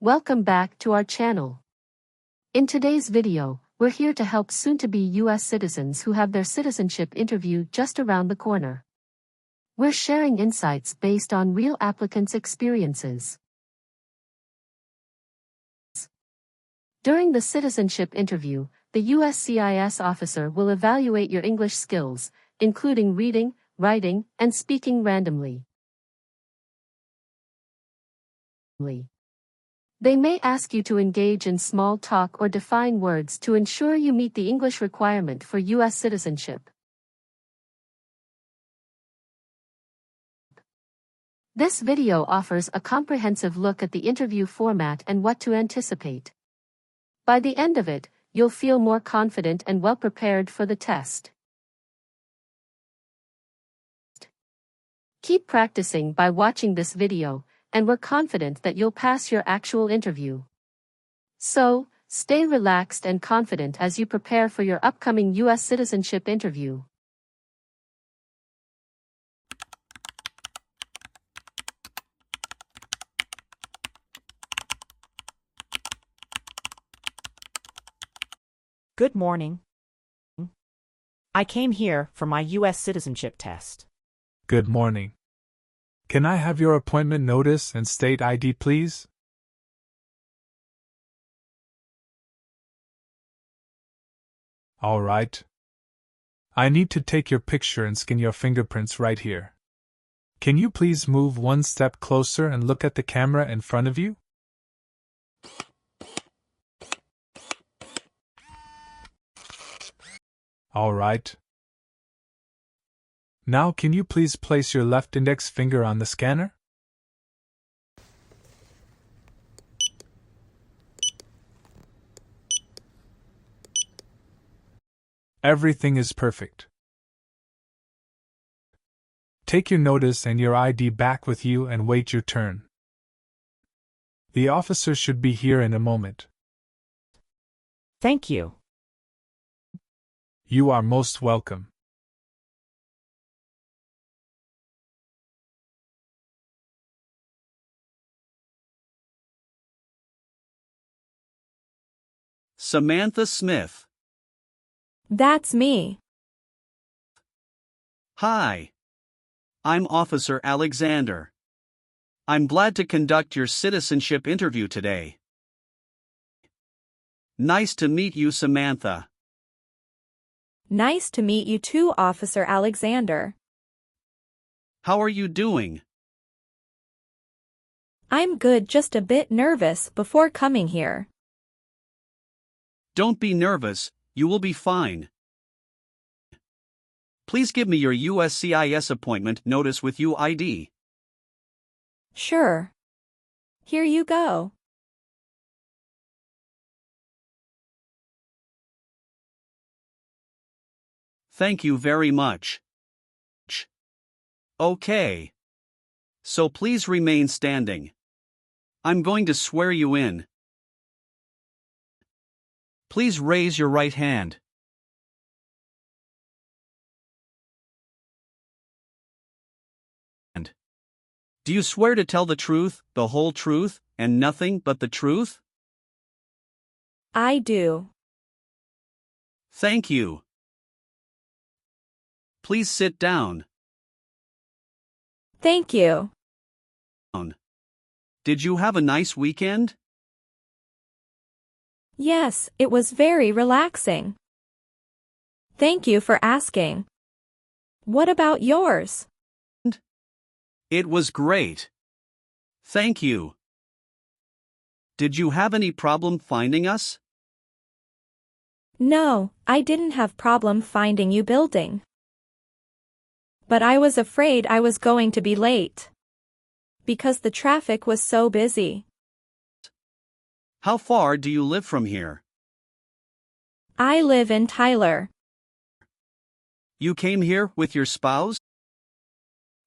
Welcome back to our channel. In today's video, we're here to help soon-to-be US citizens who have their citizenship interview just around the corner. We're sharing insights based on real applicants' experiences. During the citizenship interview, the USCIS officer will evaluate your English skills, including reading, writing, and speaking randomly. They may ask you to engage in small talk or define words to ensure you meet the English requirement for US citizenship. This video offers a comprehensive look at the interview format and what to anticipate. By the end of it, you'll feel more confident and well prepared for the test. Keep practicing by watching this video, and we're confident that you'll pass your actual interview. So, stay relaxed and confident as you prepare for your upcoming US citizenship interview. Good morning. I came here for my US citizenship test. Good morning. Can I have your appointment notice and state ID, please? All right. I need to take your picture and scan your fingerprints right here. Can you please move one step closer and look at the camera in front of you? All right. Now can you please place your left index finger on the scanner? Everything is perfect. Take your notice and your ID back with you and wait your turn. The officer should be here in a moment. Thank you. You are most welcome. Samantha Smith. That's me. Hi. I'm Officer Alexander. I'm glad to conduct your citizenship interview today. Nice to meet you, Samantha. Nice to meet you too, Officer Alexander. How are you doing? I'm good, just a bit nervous before coming here. Don't be nervous, you will be fine. Please give me your USCIS appointment notice with UID. Sure. Here you go. Thank you very much. Okay. So please remain standing. I'm going to swear you in. Please raise your right hand. Do you swear to tell the truth, the whole truth, and nothing but the truth? I do. Thank you. Please sit down. Thank you. Did you have a nice weekend? Yes, it was very relaxing. Thank you for asking. What about yours? It was great. Thank you. Did you have any problem finding us? No, I didn't have problem finding you building. But I was afraid I was going to be late. Because the traffic was so busy. How far do you live from here? I live in Tyler. You came here with your spouse?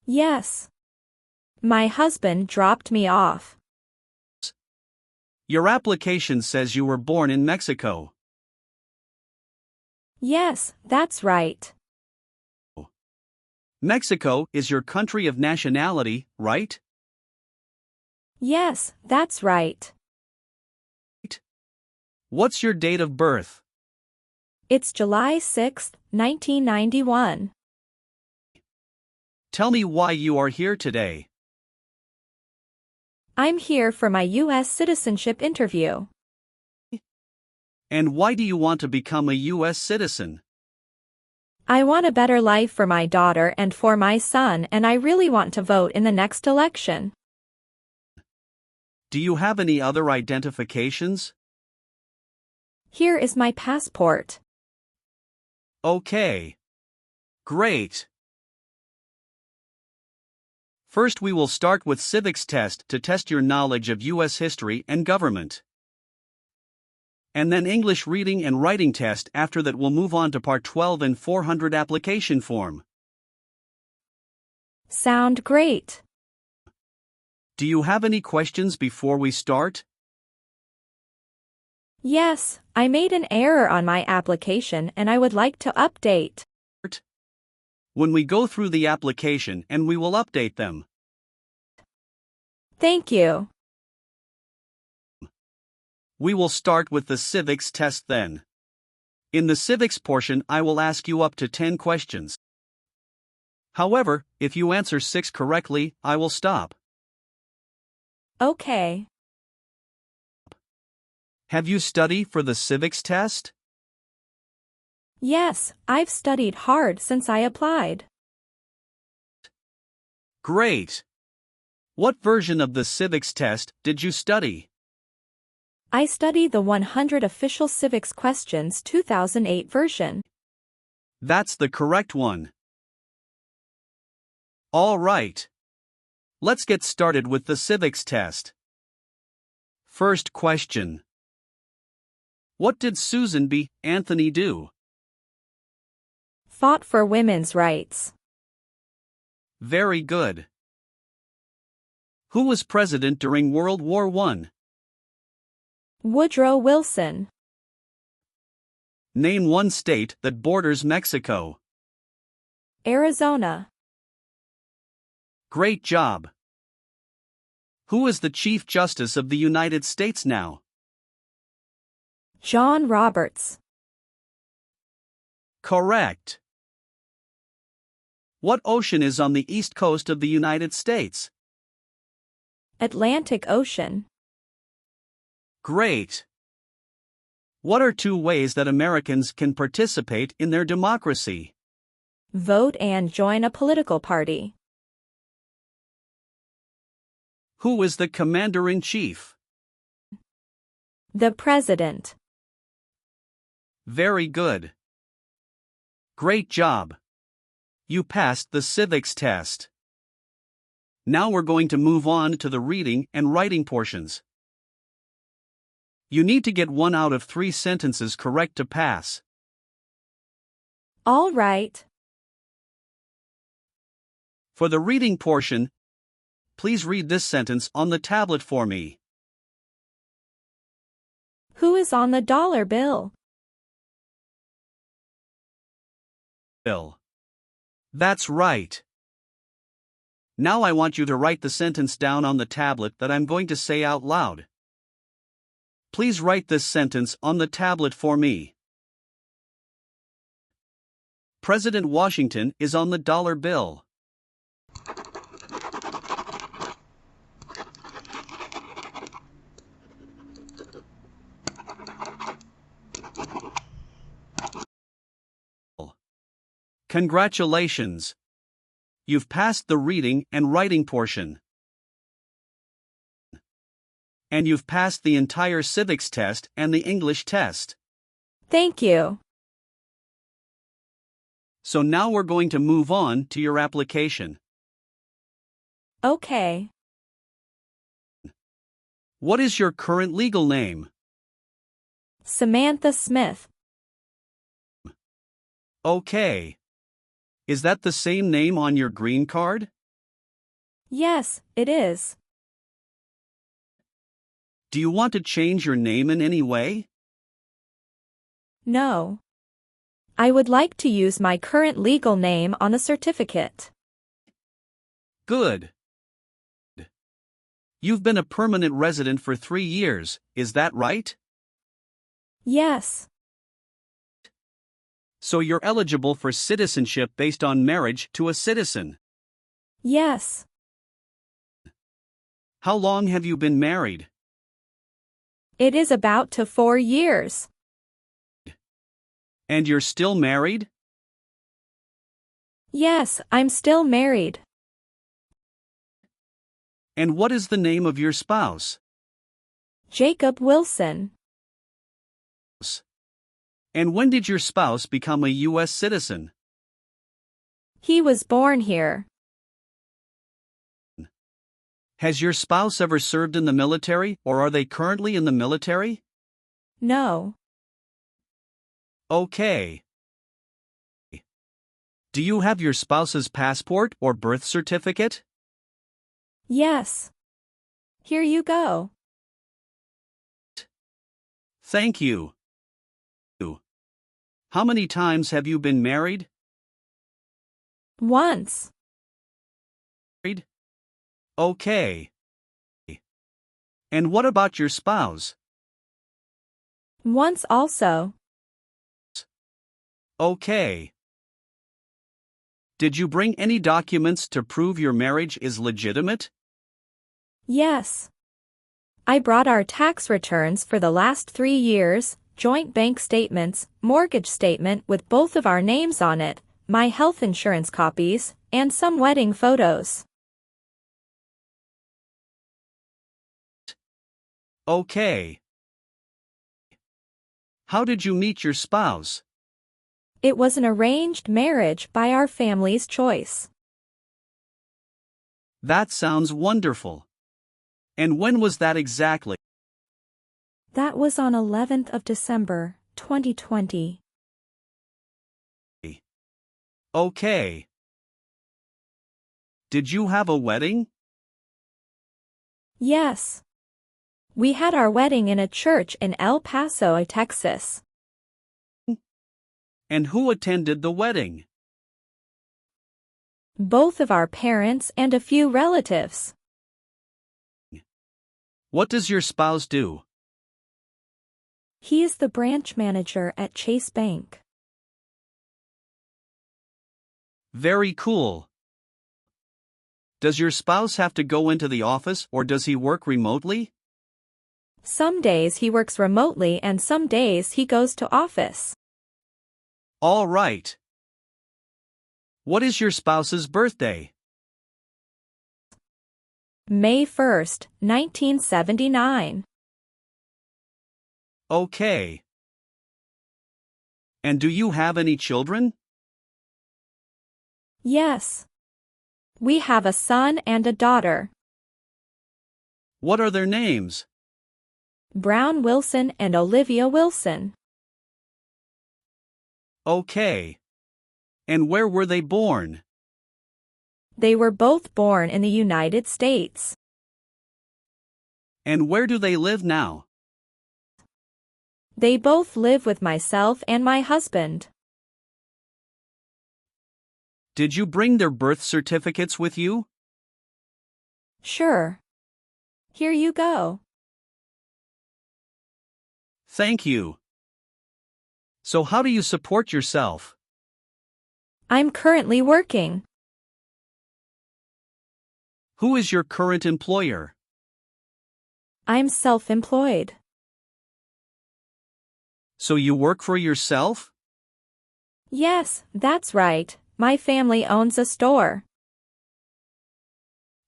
Yes. My husband dropped me off. Your application says you were born in Mexico. Yes, that's right. Mexico is your country of nationality, right? Yes, that's right. What's your date of birth? It's July 6, 1991. Tell me why you are here today. I'm here for my US citizenship interview. And why do you want to become a US citizen? I want a better life for my daughter and for my son, and I really want to vote in the next election. Do you have any other identifications? Here is my passport. Okay. Great. First we will start with Civics test to test your knowledge of US history and government. And then English reading and writing test. After that we'll move on to Part 12 and N400 application form. Sound great. Do you have any questions before we start? Yes, I made an error on my application and I would like to update. When we go through the application and we will update them. Thank you. We will start with the Civics test then. In the Civics portion I will ask you up to 10 questions. However, if you answer 6 correctly, I will stop. Okay. Have you studied for the Civics test? Yes, I've studied hard since I applied. Great! What version of the Civics test did you study? I studied the 100 Official Civics Questions 2008 version. That's the correct one. All right. Let's get started with the Civics test. First question. What did Susan B. Anthony do? Fought for women's rights. Very good. Who was president during World War I? Woodrow Wilson. Name one state that borders Mexico. Arizona. Great job. Who is the Chief Justice of the United States now? John Roberts. Correct. What ocean is on the east coast of the United States? Atlantic Ocean. Great. What are 2 ways that Americans can participate in their democracy? Vote and join a political party. Who is the Commander-in-Chief? The President. Very good. Great job. You passed the Civics test. Now we're going to move on to the reading and writing portions. You need to get 1 out of 3 sentences correct to pass. All right. For the reading portion, please read this sentence on the tablet for me. Who is on the dollar bill? Bill. That's right. Now I want you to write the sentence down on the tablet that I'm going to say out loud. Please write this sentence on the tablet for me. President Washington is on the dollar bill. Congratulations! You've passed the reading and writing portion. And you've passed the entire Civics test and the English test. Thank you. So now we're going to move on to your application. Okay. What is your current legal name? Samantha Smith. Okay. Is that the same name on your green card? Yes, it is. Do you want to change your name in any way? No. I would like to use my current legal name on the certificate. Good. You've been a permanent resident for 3 years, is that right? Yes. So you're eligible for citizenship based on marriage to a citizen. Yes. How long have you been married? It is about to 4 years. And you're still married? Yes, I'm still married. And what is the name of your spouse? Jacob Wilson. And when did your spouse become a US citizen? He was born here. Has your spouse ever served in the military, or are they currently in the military? No. Okay. Do you have your spouse's passport or birth certificate? Yes. Here you go. Thank you. How many times have you been married? Once. Okay. And what about your spouse? Once also. Okay. Did you bring any documents to prove your marriage is legitimate? Yes. I brought our tax returns for the last 3 years, joint bank statements, mortgage statement with both of our names on it, my health insurance copies, and some wedding photos. Okay. How did you meet your spouse? It was an arranged marriage by our family's choice. That sounds wonderful. And when was that exactly? That was on 11th of December, 2020. Okay. Did you have a wedding? Yes. We had our wedding in a church in El Paso, Texas. And who attended the wedding? Both of our parents and a few relatives. What does your spouse do? He is the branch manager at Chase Bank. Very cool. Does your spouse have to go into the office or does he work remotely? Some days he works remotely and some days he goes to office. All right. What is your spouse's birthday? May 1st, 1979. Okay. And do you have any children? Yes. We have a son and a daughter. What are their names? Brown Wilson and Olivia Wilson. Okay. And where were they born? They were both born in the United States. And where do they live now? They both live with myself and my husband. Did you bring their birth certificates with you? Sure. Here you go. Thank you. So how do you support yourself? I'm currently working. Who is your current employer? I'm self-employed. So you work for yourself? Yes, that's right. My family owns a store.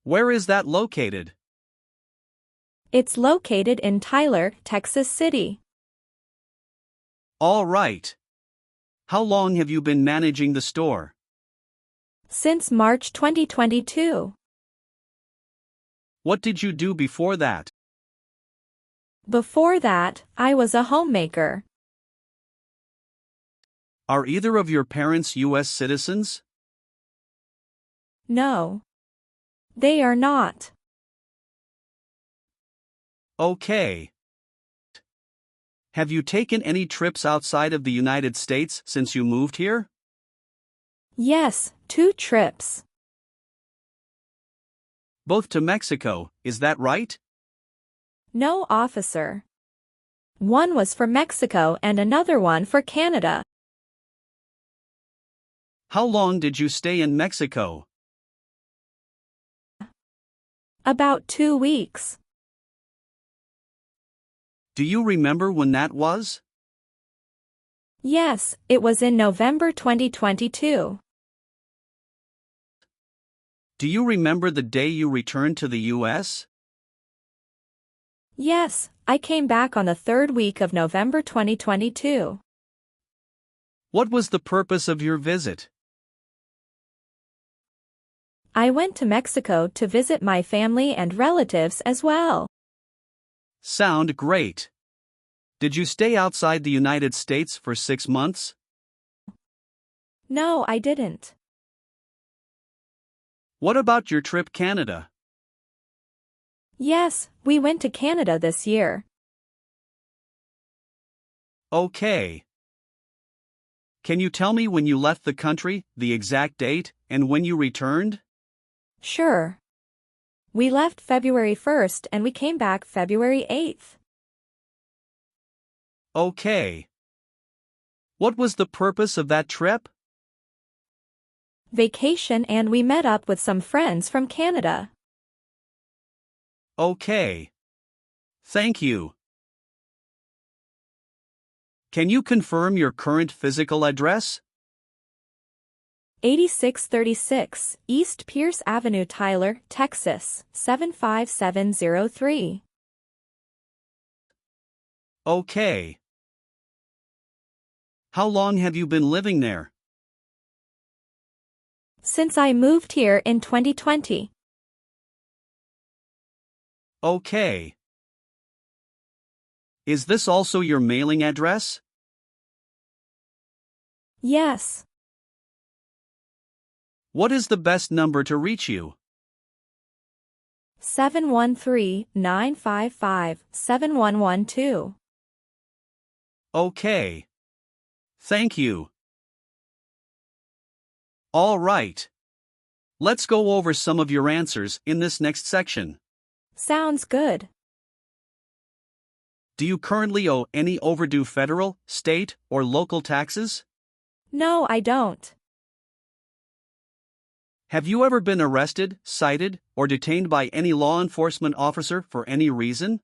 Where is that located? It's located in Tyler, Texas City. All right. How long have you been managing the store? Since March 2022. What did you do before that? Before that, I was a homemaker. Are either of your parents US citizens? No. They are not. Okay. Have you taken any trips outside of the United States since you moved here? Yes, 2 trips. Both to Mexico, is that right? No, officer. One was for Mexico and another one for Canada. How long did you stay in Mexico? About 2 weeks. Do you remember when that was? Yes, it was in November 2022. Do you remember the day you returned to the US? Yes, I came back on the 3rd week of November 2022. What was the purpose of your visit? I went to Mexico to visit my family and relatives as well. Sound great. Did you stay outside the United States for 6 months? No, I didn't. What about your trip Canada? Yes, we went to Canada this year. Okay. Can you tell me when you left the country, the exact date, and when you returned? Sure. We left February 1st and we came back February 8th. Okay. What was the purpose of that trip? Vacation, and we met up with some friends from Canada. Okay. Thank you. Can you confirm your current physical address? 8636 East Pierce Avenue, Tyler, Texas, 75703. Okay. How long have you been living there? Since I moved here in 2020. Okay. Is this also your mailing address? Yes. What is the best number to reach you? 713-955-7112. Okay. Thank you. All right. Let's go over some of your answers in this next section. Sounds good. Do you currently owe any overdue federal, state, or local taxes? No, I don't. Have you ever been arrested, cited, or detained by any law enforcement officer for any reason?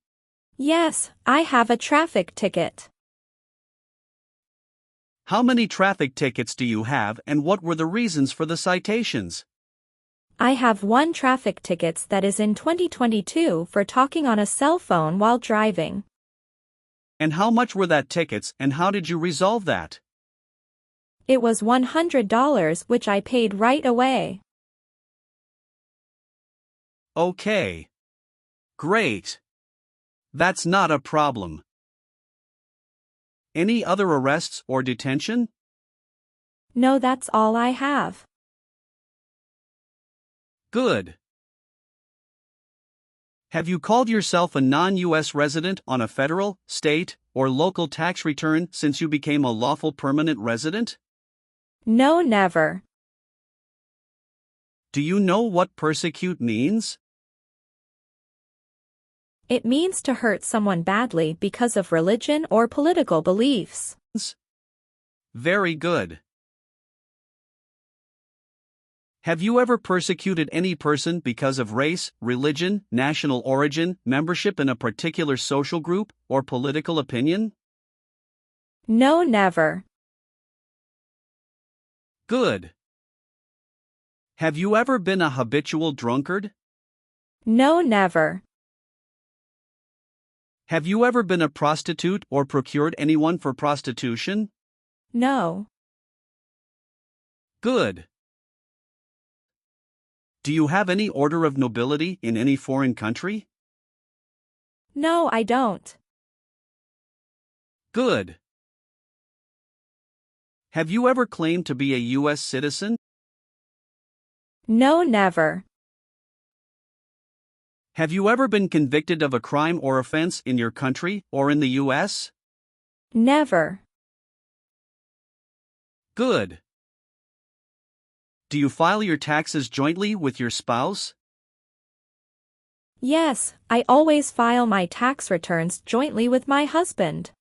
Yes, I have a traffic ticket. How many traffic tickets do you have, and what were the reasons for the citations? I have 1 traffic ticket that is in 2022 for talking on a cell phone while driving. And how much were that tickets, and how did you resolve that? It was $100, which I paid right away. Okay. Great. That's not a problem. Any other arrests or detention? No, that's all I have. Good. Have you called yourself a non-US resident on a federal, state, or local tax return since you became a lawful permanent resident? No, never. Do you know what persecute means? It means to hurt someone badly because of religion or political beliefs. Very good. Have you ever persecuted any person because of race, religion, national origin, membership in a particular social group, or political opinion? No, never. Good. Have you ever been a habitual drunkard? No, never. Have you ever been a prostitute or procured anyone for prostitution? No. Good. Do you have any order of nobility in any foreign country? No, I don't. Good. Have you ever claimed to be a US citizen? No, never. Have you ever been convicted of a crime or offense in your country or in the US? Never. Good. Do you file your taxes jointly with your spouse? Yes, I always file my tax returns jointly with my husband.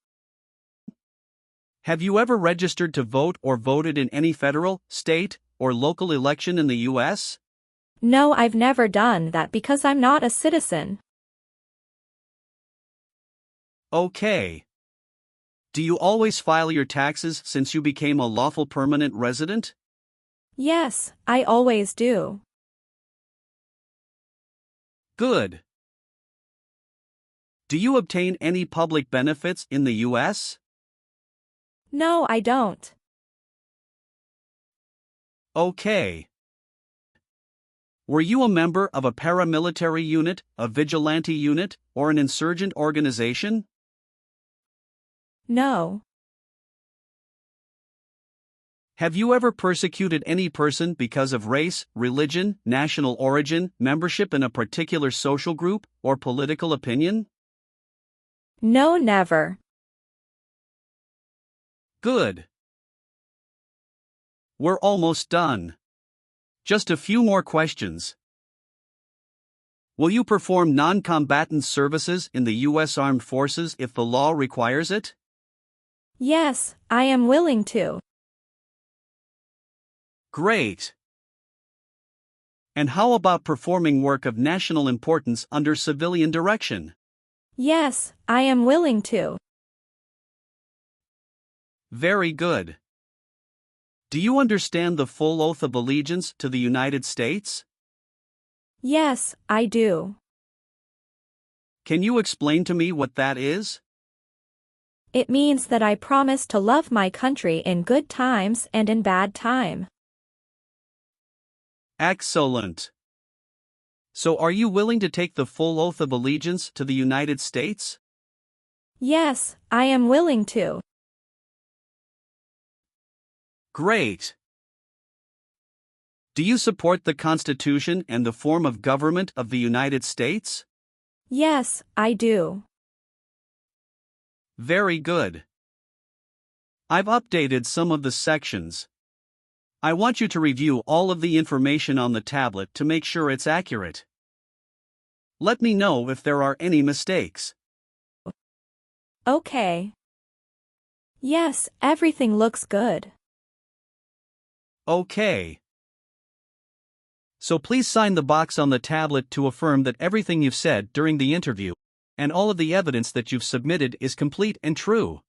Have you ever registered to vote or voted in any federal, state, or local election in the U.S.? No, I've never done that because I'm not a citizen. Okay. Do you always file your taxes since you became a lawful permanent resident? Yes, I always do. Good. Do you obtain any public benefits in the U.S.? No, I don't. Okay. Were you a member of a paramilitary unit, a vigilante unit, or an insurgent organization? No. Have you ever persecuted any person because of race, religion, national origin, membership in a particular social group, or political opinion? No, never. Good. We're almost done. Just a few more questions. Will you perform non-combatant services in the U.S. Armed Forces if the law requires it? Yes, I am willing to. Great. And how about performing work of national importance under civilian direction? Yes, I am willing to. Very good. Do you understand the full oath of allegiance to the United States? Yes, I do. Can you explain to me what that is? It means that I promise to love my country in good times and in bad time. Excellent. So are you willing to take the full oath of allegiance to the United States? Yes, I am willing to. Great. Do you support the Constitution and the form of government of the United States? Yes, I do. Very good. I've updated some of the sections. I want you to review all of the information on the tablet to make sure it's accurate. Let me know if there are any mistakes. Okay. Yes, everything looks good. Okay. So please sign the box on the tablet to affirm that everything you've said during the interview and all of the evidence that you've submitted is complete and true.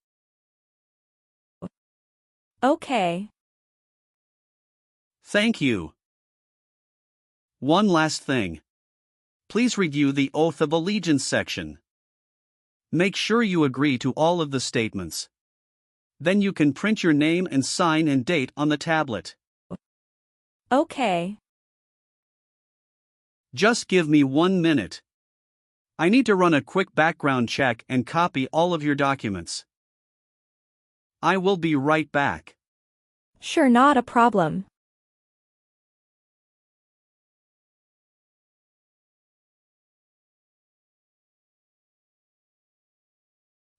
Okay. Thank you. One last thing. Please review the Oath of Allegiance section. Make sure you agree to all of the statements. Then you can print your name and sign and date on the tablet. Okay. Just give me 1 minute. I need to run a quick background check and copy all of your documents. I will be right back. Sure, not a problem.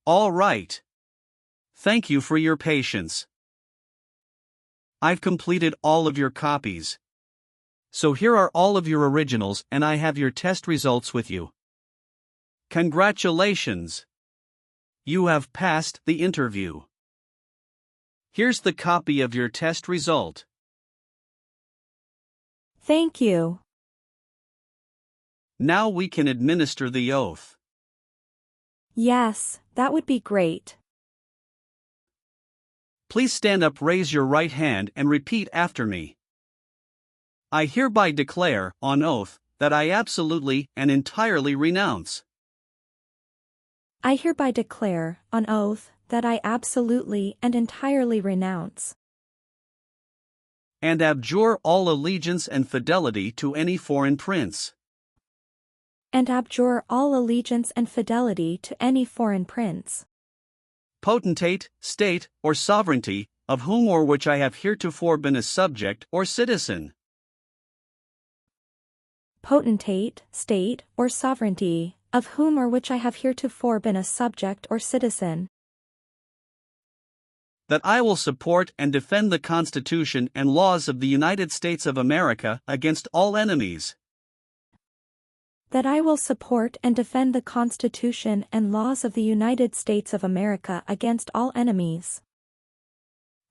All right. Thank you for your patience. I've completed all of your copies. So here are all of your originals and I have your test results with you. Congratulations! You have passed the interview. Here's the copy of your test result. Thank you. Now we can administer the oath. Yes, that would be great. Please stand up, raise your right hand and repeat after me. I hereby declare, on oath, that I absolutely and entirely renounce I hereby declare, on oath, that I absolutely and entirely renounce and abjure all allegiance and fidelity to any foreign prince, and abjure all allegiance and fidelity to any foreign prince, potentate, state, or sovereignty, of whom or which I have heretofore been a subject or citizen, potentate, state, or sovereignty, of whom or which I have heretofore been a subject or citizen, that I will support and defend the Constitution and laws of the United States of America against all enemies, That I will support and defend the Constitution and laws of the United States of America against all enemies.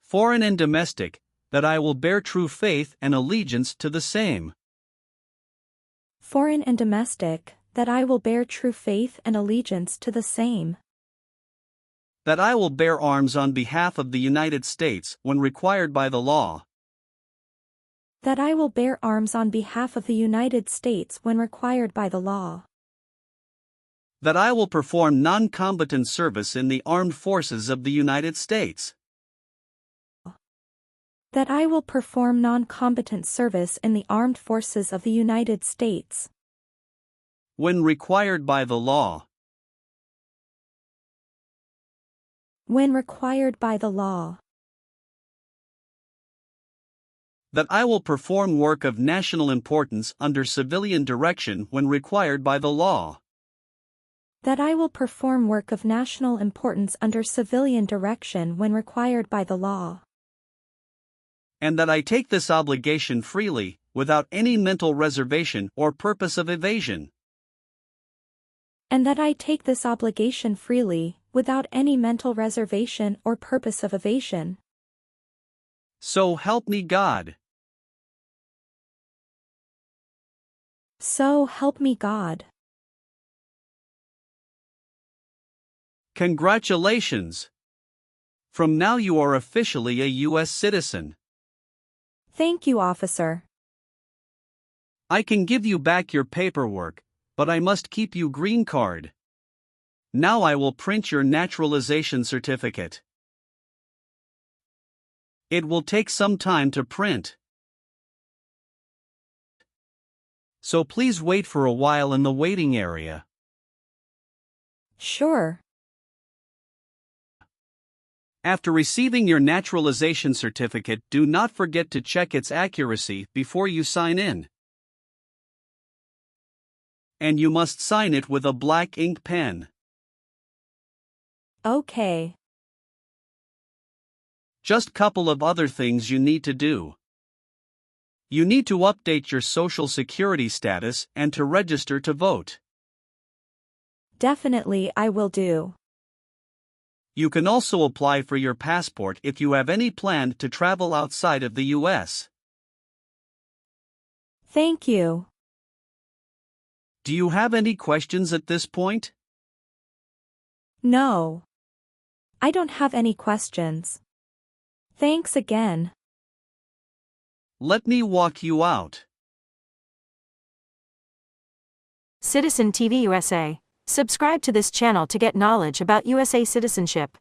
Foreign and domestic, that I will bear true faith and allegiance to the same. Foreign and domestic, that I will bear true faith and allegiance to the same. That I will bear arms on behalf of the United States when required by the law. That I will bear arms on behalf of the United States when required by the law. That I will perform non-combatant service in the armed forces of the United States. That I will perform non-combatant service in the armed forces of the United States. When required by the law. When required by the law. That I will perform work of national importance under civilian direction when required by the law. That I will perform work of national importance under civilian direction when required by the law. And that I take this obligation freely, without any mental reservation or purpose of evasion. And that I take this obligation freely, without any mental reservation or purpose of evasion. So help me God. So help me God. Congratulations! From now you are officially a U.S. citizen. Thank you, officer. I can give you back your paperwork, but I must keep you green card. Now I will print your naturalization certificate. It will take some time to print. So please wait for a while in the waiting area. Sure. After receiving your naturalization certificate, do not forget to check its accuracy before you sign in. And you must sign it with a black ink pen. Okay. Just couple of other things you need to do. You need to update your Social Security status and to register to vote. Definitely I will do. You can also apply for your passport if you have any plan to travel outside of the U.S. Thank you. Do you have any questions at this point? No. I don't have any questions. Thanks again. Let me walk you out. Citizen TV USA. Subscribe to this channel to get knowledge about USA citizenship.